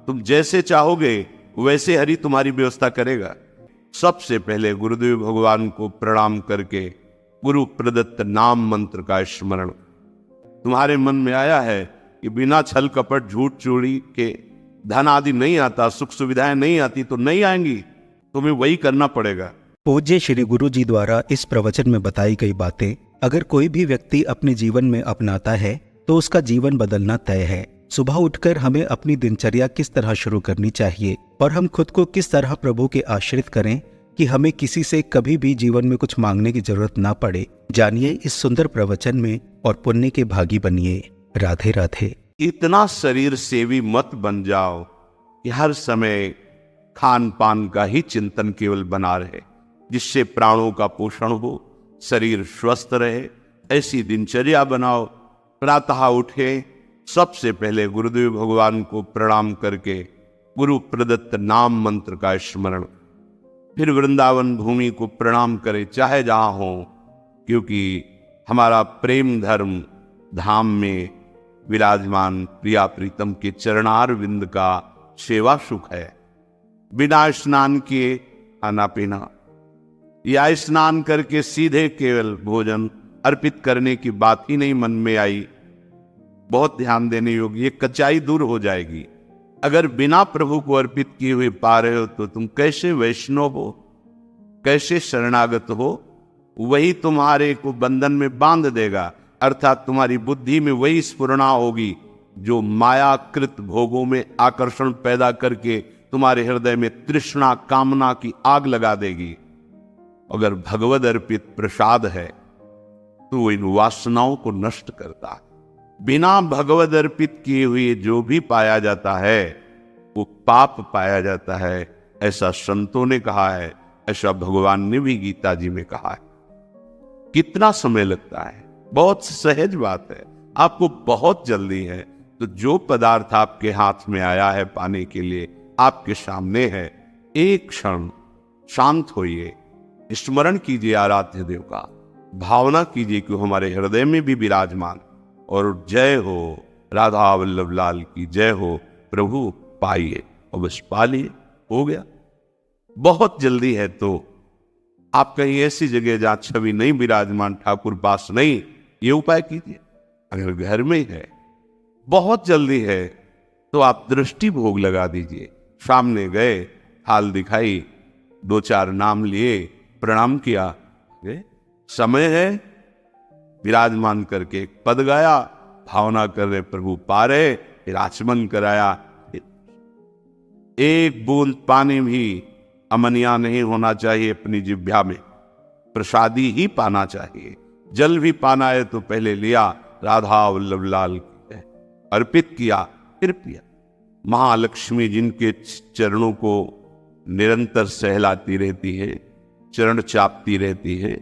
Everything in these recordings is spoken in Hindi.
तुम जैसे चाहोगे वैसे हरि तुम्हारी व्यवस्था करेगा। सबसे पहले गुरुदेव भगवान को प्रणाम करके गुरु प्रदत्त नाम मंत्र का स्मरण। तुम्हारे मन में आया है कि बिना छल कपट झूठ चोरी के धन आदि नहीं आता, सुख सुविधाएं नहीं आती, तो नहीं आएंगी, तुम्हें वही करना पड़ेगा। पूज्य श्री गुरु जी द्वारा इस प्रवचन में बताई गई बातें अगर कोई भी व्यक्ति अपने जीवन में अपनाता है तो उसका जीवन बदलना तय है। सुबह उठकर हमें अपनी दिनचर्या किस तरह शुरू करनी चाहिए और हम खुद को किस तरह प्रभु के आश्रित करें कि हमें किसी से कभी भी जीवन में कुछ मांगने की जरूरत ना पड़े, जानिए इस सुंदर प्रवचन में और पुण्य के भागी बनिए। राधे राधे। इतना शरीर सेवी मत बन जाओ कि हर समय खान पान का ही चिंतन केवल बना रहे, जिससे प्राणों का पोषण हो, शरीर स्वस्थ रहे। ऐसी दिनचर्या बनाओ। प्रातः उठे, सबसे पहले गुरुदेव भगवान को प्रणाम करके गुरु प्रदत्त नाम मंत्र का स्मरण, फिर वृंदावन भूमि को प्रणाम करें, चाहे जहां हो, क्योंकि हमारा प्रेम धर्म धाम में विराजमान प्रिया प्रीतम के चरणार विंद का सेवा सुख है। बिना स्नान किए खाना पीना या स्नान करके सीधे केवल भोजन अर्पित करने की बात ही नहीं मन में आई। बहुत ध्यान देने योग्य, ये कचाई दूर हो जाएगी। अगर बिना प्रभु को अर्पित किए हुए पा रहे हो तो तुम कैसे वैष्णव हो, कैसे शरणागत हो? वही तुम्हारे को बंधन में बांध देगा, अर्थात तुम्हारी बुद्धि में वही स्फुरणा होगी जो मायाकृत भोगों में आकर्षण पैदा करके तुम्हारे हृदय में तृष्णा कामना की आग लगा देगी। अगर भगवद अर्पित प्रसाद है तो इन वासनाओं को नष्ट करता है। बिना भगवद अर्पित किए हुए जो भी पाया जाता है वो पाप पाया जाता है, ऐसा संतों ने कहा है, ऐसा भगवान ने भी गीता जी में कहा है। कितना समय लगता है, बहुत सहज बात है। आपको बहुत जल्दी है तो जो पदार्थ आपके हाथ में आया है पाने के लिए, आपके सामने है, एक क्षण शांत होइए, स्मरण कीजिए आराध्य देव का, भावना कीजिए कि हमारे हृदय में भी विराजमान, और जय हो राधा वल्लभ लाल की जय हो। प्रभु पाइए और बस पा लिए, हो गया। बहुत जल्दी है तो आप कहीं ऐसी जगह जहां छवि नहीं विराजमान, ठाकुर पास नहीं, ये उपाय कीजिए। अगर घर में है, बहुत जल्दी है, तो आप दृष्टि भोग लगा दीजिए। सामने गए, हाल दिखाई, दो चार नाम लिए, प्रणाम किया, समय है, विराजमान करके एक पद गाया, भावना कर रहे प्रभु पा रहे, फिर आचमन कराया। एक बूंद पानी भी अमनिया नहीं होना चाहिए अपनी जिह्वा में, प्रसादी ही पाना चाहिए। जल भी पाना है तो पहले लिया, राधा वल्लभ लाल अर्पित किया, फिर पिया। महालक्ष्मी जिनके चरणों को निरंतर सहलाती रहती है, चरण चापती रहती है,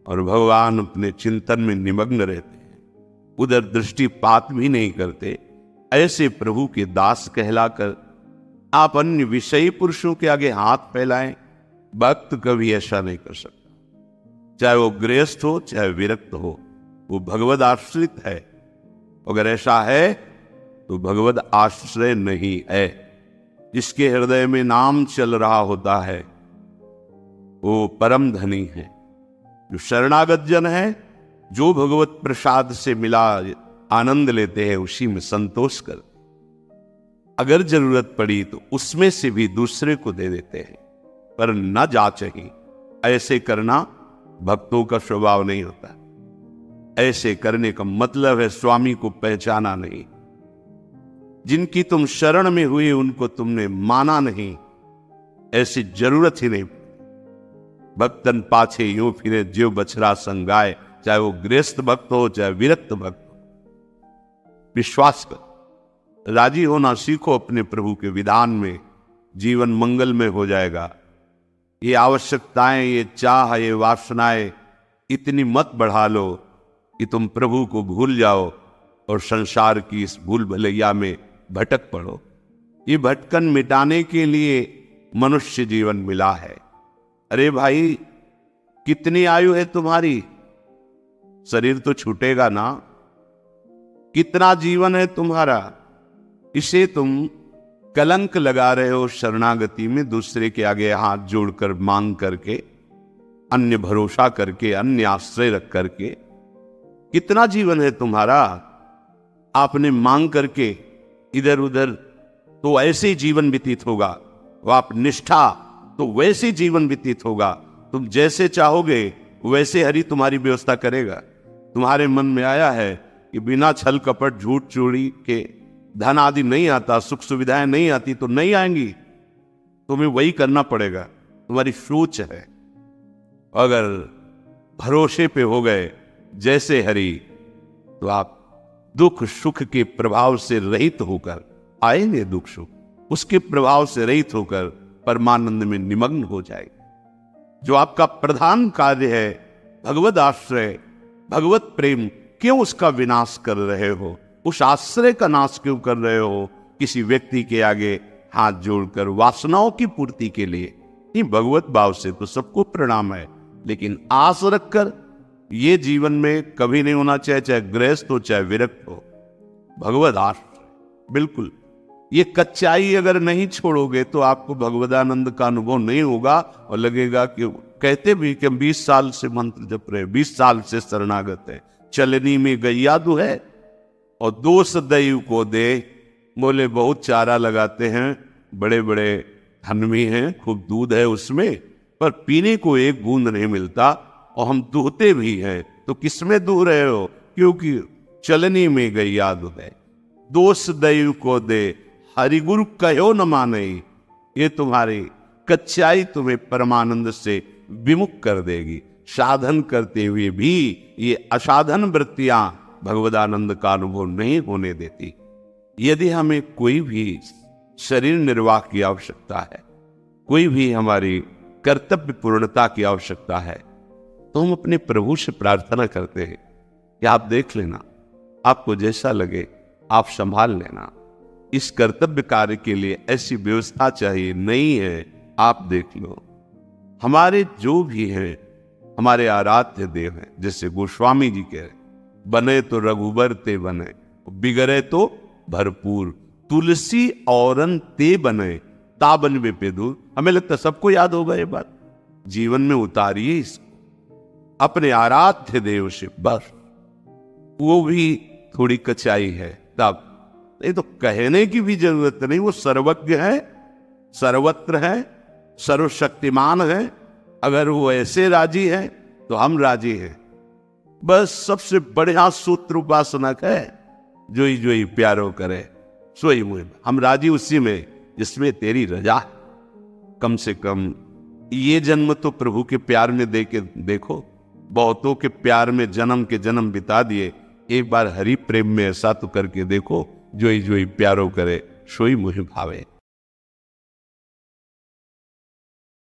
और भगवान अपने चिंतन में निमग्न रहते हैं, उधर दृष्टिपात भी नहीं करते, ऐसे प्रभु के दास कहलाकर आप अन्य विषयी पुरुषों के आगे हाथ फैलाएं, भक्त कभी ऐसा नहीं कर सकता। चाहे वो गृहस्थ हो, चाहे विरक्त हो, वो भगवद आश्रित है। अगर ऐसा है तो भगवद आश्रय नहीं है। जिसके हृदय में नाम चल रहा होता है वो परम धनी है। जो शरणागत जन है, जो भगवत प्रसाद से मिला आनंद लेते हैं, उसी में संतोष कर, अगर जरूरत पड़ी तो उसमें से भी दूसरे को दे देते हैं, पर न जांच ही। ऐसे करना भक्तों का स्वभाव नहीं होता। ऐसे करने का मतलब है स्वामी को पहचाना नहीं। जिनकी तुम शरण में हुई उनको तुमने माना नहीं, ऐसी जरूरत ही नहीं। भक्तन पाछे यूं फिरे ज्यो बछड़ा संगाए, चाहे वो गृहस्थ भक्त हो चाहे विरक्त भक्त हो। विश्वास कर, राजी होना सीखो अपने प्रभु के विधान में, जीवन मंगल में हो जाएगा। ये आवश्यकताएं, ये चाह, ये वासनाएं इतनी मत बढ़ा लो कि तुम प्रभु को भूल जाओ और संसार की इस भूल भलैया में भटक पड़ो। ये भटकन मिटाने के लिए मनुष्य जीवन मिला है। अरे भाई, कितनी आयु है तुम्हारी? शरीर तो छूटेगा ना। कितना जीवन है तुम्हारा? इसे तुम कलंक लगा रहे हो शरणागति में, दूसरे के आगे हाथ जोड़कर मांग करके, अन्य भरोसा करके, अन्य आश्रय रख करके। कितना जीवन है तुम्हारा? आपने मांग करके इधर उधर तो ऐसे ही जीवन व्यतीत होगा, वो आप निष्ठा तो वैसे जीवन व्यतीत होगा। तुम जैसे चाहोगे वैसे हरि तुम्हारी व्यवस्था करेगा। तुम्हारे मन में आया है कि बिना छल कपट झूठ चोरी के धन आदि नहीं आता, सुख सुविधाएं नहीं आती, तो नहीं आएंगी, तुम्हें वही करना पड़ेगा। तुम्हारी सोच है। अगर भरोसे पे हो गए जैसे हरि, तो आप दुख सुख के प्रभाव से रहित होकर आएंगे, दुख सुख उसके प्रभाव से रहित होकर परमानंद में निमग्न हो जाएंगे। जो आपका प्रधान कार्य है भगवत आश्रय, भगवत प्रेम, क्यों उसका विनाश कर रहे हो? उस आश्रय का नाश क्यों कर रहे हो? किसी व्यक्ति के आगे हाथ जोड़कर वासनाओं की पूर्ति के लिए। नहीं, भगवत भाव से तो सबको प्रणाम है, लेकिन आस रखकर ये जीवन में कभी नहीं होना चाहिए, चाहे गृहस्थ हो चाहे विरक्त हो। भगवत आश्रय बिल्कुल, ये कच्चाई अगर नहीं छोड़ोगे तो आपको भगवदानंद का अनुभव नहीं होगा और लगेगा कि कहते भी कि हम 20 साल से मंत्र जप रहे, 20 साल से शरणागत है, चलनी में गैया दू है और दोष दैव को दे। बोले बहुत चारा लगाते हैं, बड़े बड़े धनवी हैं, खूब दूध है उसमें, पर पीने को एक बूंद नहीं मिलता और हम दूहते भी हैं। तो किसमें दूह रहे हो? क्योंकि चलनी में गैया दू है। दोष दैव को दे, हरिगुरु कहो न माने। ये तुम्हारी कच्चाई तुम्हें परमानंद से विमुख कर देगी। साधन करते हुए भी ये असाधन वृत्तियां भगवदानंद का अनुभव नहीं होने देती। यदि हमें कोई भी शरीर निर्वाह की आवश्यकता है, कोई भी हमारी कर्तव्य पूर्णता की आवश्यकता है, तो हम अपने प्रभु से प्रार्थना करते हैं कि आप देख लेना, आपको जैसा लगे आप संभाल लेना। इस कर्तव्य कार्य के लिए ऐसी व्यवस्था चाहिए, नहीं है आप देख लो। हमारे जो भी हैं, हमारे आराध्य देव हैं, जैसे गोस्वामी जी कह रहे, बने तो रघुबर ते बने, बिगड़े तो भरपूर, तुलसी औरन ते बने, ताबन वे पे दूर। हमें लगता सबको याद होगा ये बात, जीवन में उतारिए इसको अपने आराध्य देव से, बस वो भी थोड़ी कचाई है तब। नहीं तो कहने की भी जरूरत नहीं, वो सर्वज्ञ है, सर्वत्र है, सर्वशक्तिमान है। अगर वो ऐसे राजी है तो हम राजी हैं। बस सबसे बढ़िया सूत्र उपासनक है, जोई जोई प्यारो करे सोई मुझे। हम राजी उसी में जिसमें तेरी रजा। कम से कम ये जन्म तो प्रभु के प्यार में दे के देखो। बहुतों के प्यार में जन्म के जन्म बिता दिए, एक बार हरि प्रेम में ऐसा तो करके देखो, जोई जोई प्यारो करे सोई मुझे भावे।